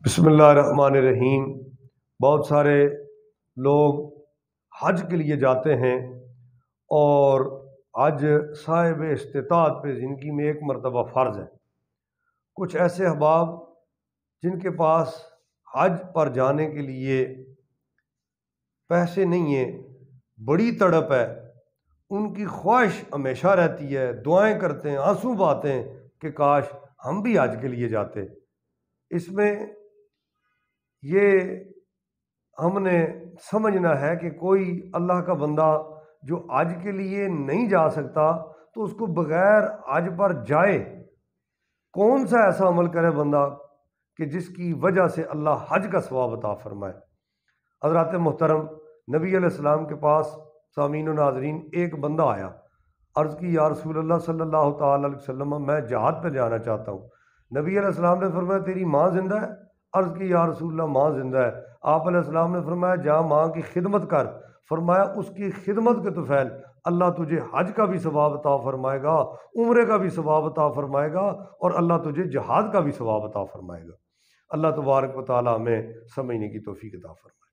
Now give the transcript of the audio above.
بسم اللہ الرحمن الرحیم۔ بہت سارے لوگ حج کے لیے جاتے ہیں اور حج صاحب استطاعت پہ زندگی میں ایک مرتبہ فرض ہے۔ کچھ ایسے احباب جن کے پاس حج پر جانے کے لیے پیسے نہیں ہیں، بڑی تڑپ ہے، ان کی خواہش ہمیشہ رہتی ہے، دعائیں کرتے ہیں، آنسو بہاتے ہیں کہ کاش ہم بھی حج کے لیے جاتے۔ اس میں یہ ہم نے سمجھنا ہے کہ کوئی اللہ کا بندہ جو حج کے لیے نہیں جا سکتا تو اس کو بغیر حج پر جائے، کون سا ایسا عمل کرے بندہ کہ جس کی وجہ سے اللہ حج کا ثواب عطا فرمائے۔ حضرات محترم، نبی علیہ السلام کے پاس سامعین و ناظرین ایک بندہ آیا، عرض کی یا رسول اللہ صلی اللہ تعالی علیہ وسلم، میں جہاد پہ جانا چاہتا ہوں۔ نبی علیہ السلام نے فرمایا تیری ماں زندہ ہے؟ عرض کی یا رسول اللہ ماں زندہ ہے۔ آپ علیہ السلام نے فرمایا جا ماں کی خدمت کر۔ فرمایا اس کی خدمت کے طفیل اللہ تجھے حج کا بھی ثواب عطا فرمائے گا، عمرے کا بھی ثواب عطا فرمائے گا، اور اللہ تجھے جہاد کا بھی ثواب عطا فرمائے گا۔ اللہ تبارک و تعالی ہمیں سمجھنے کی توفیق عطا فرمائے۔